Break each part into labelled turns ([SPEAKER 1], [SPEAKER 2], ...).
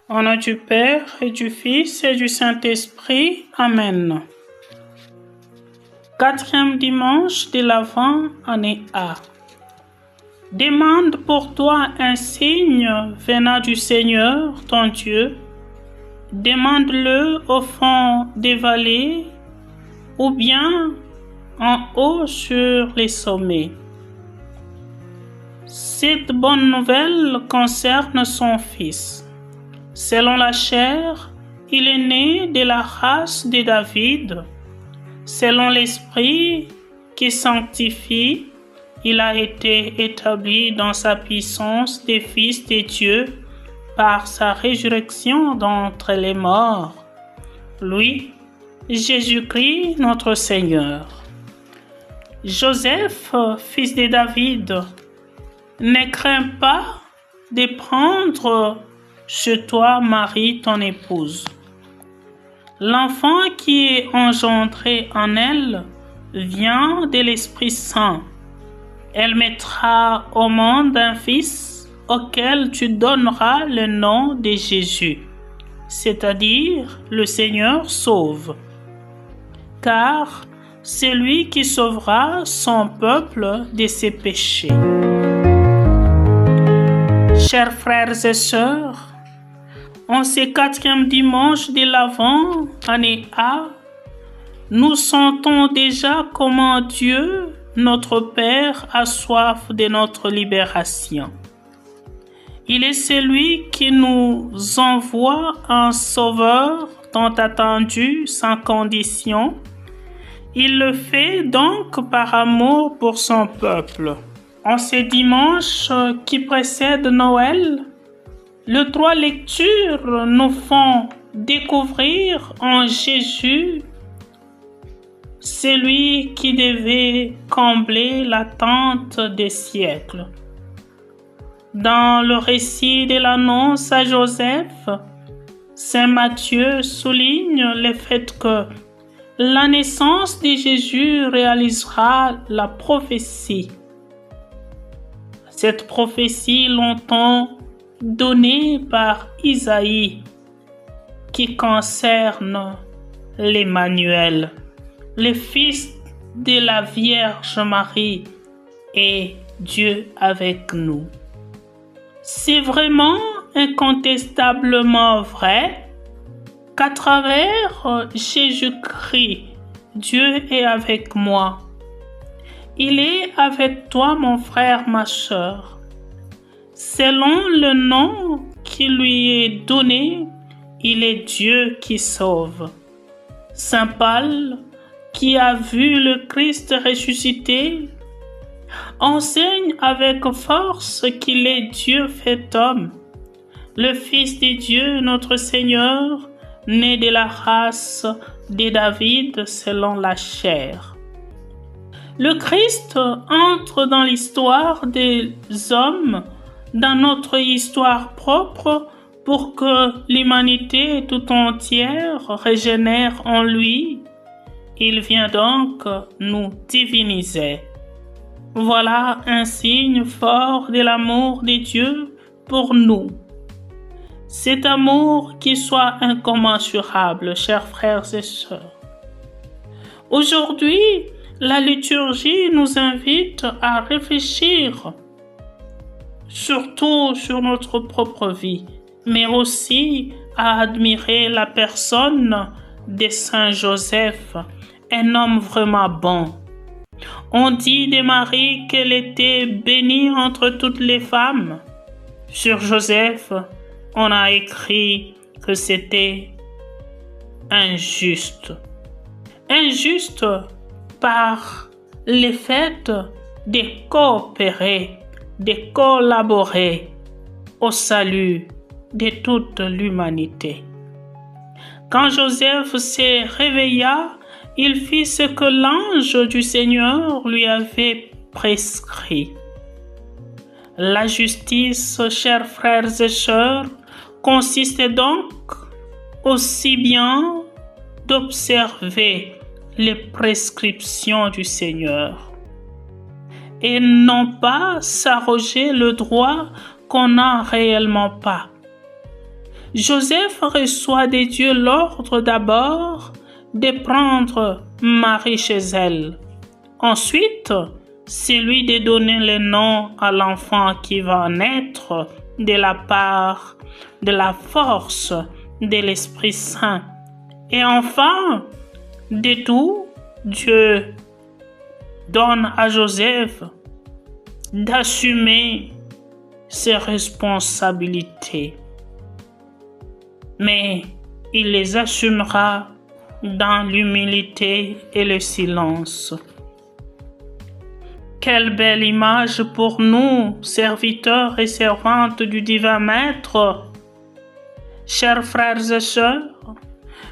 [SPEAKER 1] Au nom du Père et du Fils et du Saint-Esprit. Amen. Quatrième dimanche de l'Avent, année A. Demande pour toi un signe venant du Seigneur, ton Dieu. Demande-le au fond des vallées ou bien en haut sur les sommets. Cette bonne nouvelle concerne son fils. Selon la chair, il est né de la race de David. Selon l'Esprit qui sanctifie, il a été établi dans sa puissance des fils de Dieu par sa résurrection d'entre les morts. Lui, Jésus-Christ, notre Seigneur. Joseph, fils de David, ne crains pas de prendre chez toi Marie, ton épouse. L'enfant qui est engendré en elle vient de l'Esprit Saint. Elle mettra au monde un fils auquel tu donneras le nom de Jésus, c'est-à-dire le Seigneur sauve. Car c'est lui qui sauvera son peuple de ses péchés. Chers frères et sœurs, en ce quatrième dimanche de l'Avent, année A, nous sentons déjà comment Dieu, notre Père, a soif de notre libération. Il est celui qui nous envoie un Sauveur tant attendu, sans condition. Il le fait donc par amour pour son peuple. En ce dimanche qui précède Noël, les trois lectures nous font découvrir en Jésus celui qui devait combler l'attente des siècles. Dans le récit de l'annonce à Joseph, Saint Matthieu souligne le fait que la naissance de Jésus réalisera la prophétie. Cette prophétie longtemps donnée par Isaïe qui concerne l'Emmanuel, le fils de la Vierge Marie et Dieu avec nous. C'est vraiment incontestablement vrai qu'à travers Jésus-Christ, Dieu est avec moi. Il est avec toi, mon frère, ma sœur. Selon le nom qui lui est donné, il est Dieu qui sauve. Saint Paul, qui a vu le Christ ressuscité, enseigne avec force qu'il est Dieu fait homme, le Fils de Dieu, notre Seigneur, né de la race de David selon la chair. Le Christ entre dans l'histoire des hommes, dans notre histoire propre, pour que l'humanité tout entière régénère en lui. Il vient donc nous diviniser. Voilà un signe fort de l'amour de Dieu pour nous. Cet amour qui soit incommensurable, chers frères et sœurs. Aujourd'hui, la liturgie nous invite à réfléchir surtout sur notre propre vie, mais aussi à admirer la personne de Saint Joseph, un homme vraiment bon. On dit de Marie qu'elle était bénie entre toutes les femmes. Sur Joseph, on a écrit que c'était injuste. Injuste par le fait de coopérer, de collaborer au salut de toute l'humanité. Quand Joseph se réveilla, il fit ce que l'ange du Seigneur lui avait prescrit. La justice, chers frères et sœurs, consiste donc aussi bien d'observer les prescriptions du Seigneur et non pas s'arroger le droit qu'on n'a réellement pas. Joseph reçoit de Dieu l'ordre d'abord de prendre Marie chez elle. Ensuite, c'est lui de donner le nom à l'enfant qui va naître de la part de la force de l'Esprit Saint. Et enfin, de tout, Dieu donne à Joseph d'assumer ses responsabilités. Mais il les assumera dans l'humilité et le silence. Quelle belle image pour nous, serviteurs et servantes du divin Maître. Chers frères et sœurs,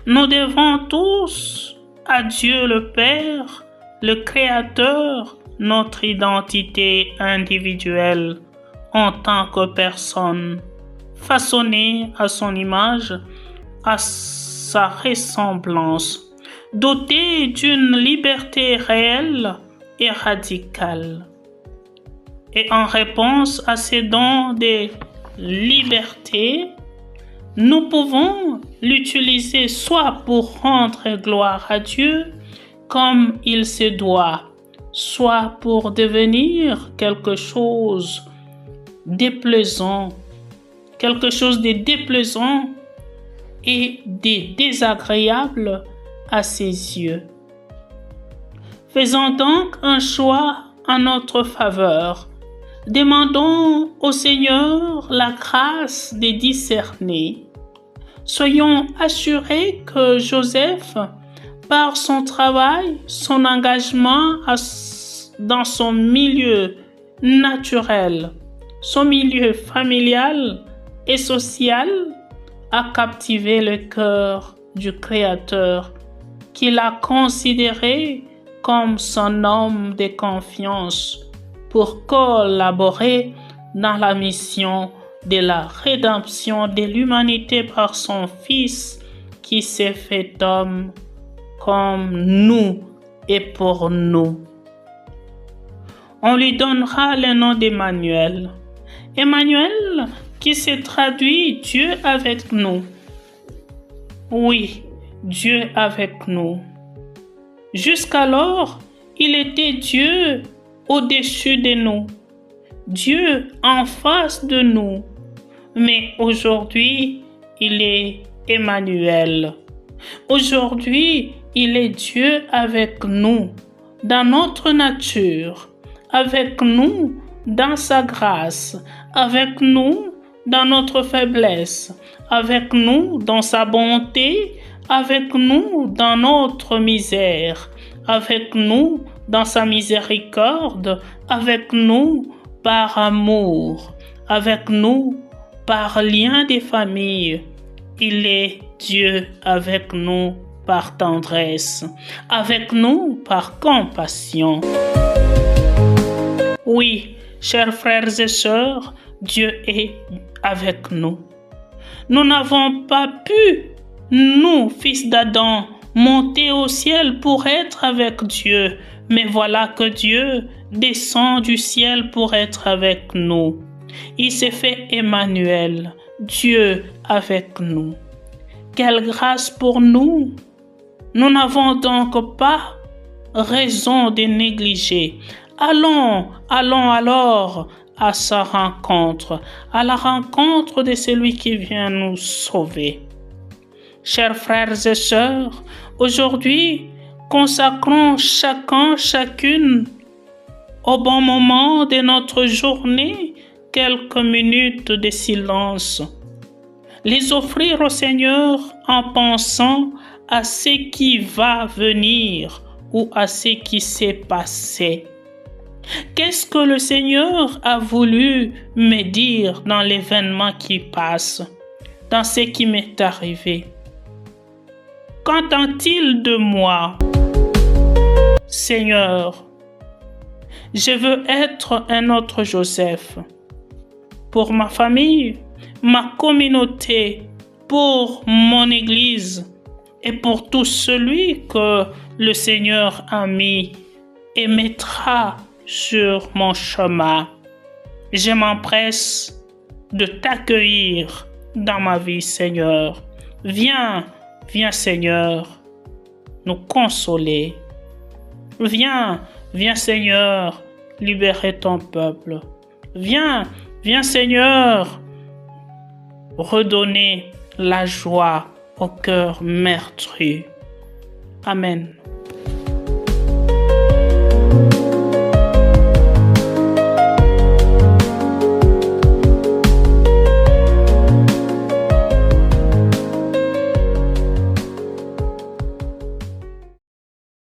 [SPEAKER 1] nous devons tous à Dieu le Père, le Créateur, notre identité individuelle en tant que personne, façonnée à son image, à sa ressemblance, dotée d'une liberté réelle et radicale. Et en réponse à ces dons de liberté, nous pouvons l'utiliser soit pour rendre gloire à Dieu comme il se doit, soit pour devenir quelque chose de déplaisant, quelque chose de déplaisant et de désagréable à ses yeux. Faisons donc un choix en notre faveur. Demandons au Seigneur la grâce de discerner. Soyons assurés que Joseph, par son travail, son engagement dans son milieu naturel, son milieu familial et social, a captivé le cœur du Créateur, qu'il a considéré comme son homme de confiance pour collaborer dans la mission de la rédemption de l'humanité par son Fils qui s'est fait homme comme nous et pour nous. On lui donnera le nom d'Emmanuel. Emmanuel qui se traduit Dieu avec nous. Oui, Dieu avec nous. Jusqu'alors, il était Dieu au-dessus de nous, Dieu en face de nous. Mais aujourd'hui, il est Emmanuel. Aujourd'hui, il est Dieu avec nous, dans notre nature, avec nous dans sa grâce, avec nous dans notre faiblesse, avec nous dans sa bonté, avec nous dans notre misère, avec nous dans sa miséricorde, avec nous par amour, avec nous par lien de famille. Il est Dieu avec nous par tendresse, avec nous par compassion. Oui, chers frères et sœurs, Dieu est avec nous. Nous n'avons pas pu, nous, fils d'Adam, monter au ciel pour être avec Dieu, mais voilà que Dieu descend du ciel pour être avec nous. Il s'est fait Emmanuel, Dieu avec nous. Quelle grâce pour nous! Nous n'avons donc pas raison de négliger. Allons alors à sa rencontre, à la rencontre de celui qui vient nous sauver. Chers frères et sœurs, aujourd'hui, consacrons chacune, au bon moment de notre journée, quelques minutes de silence. Les offrir au Seigneur en pensant à ce qui va venir ou à ce qui s'est passé. Qu'est-ce que le Seigneur a voulu me dire dans l'événement qui passe, dans ce qui m'est arrivé? Qu'entend-il de moi? Seigneur, je veux être un autre Joseph pour ma famille, ma communauté, pour mon Église et pour tout celui que le Seigneur a mis et mettra sur mon chemin. Je m'empresse de t'accueillir dans ma vie, Seigneur. Viens, viens, Seigneur, nous consoler. Viens, viens, Seigneur, libérer ton peuple. Viens, viens, Seigneur, redonner la joie au cœur meurtri. Amen.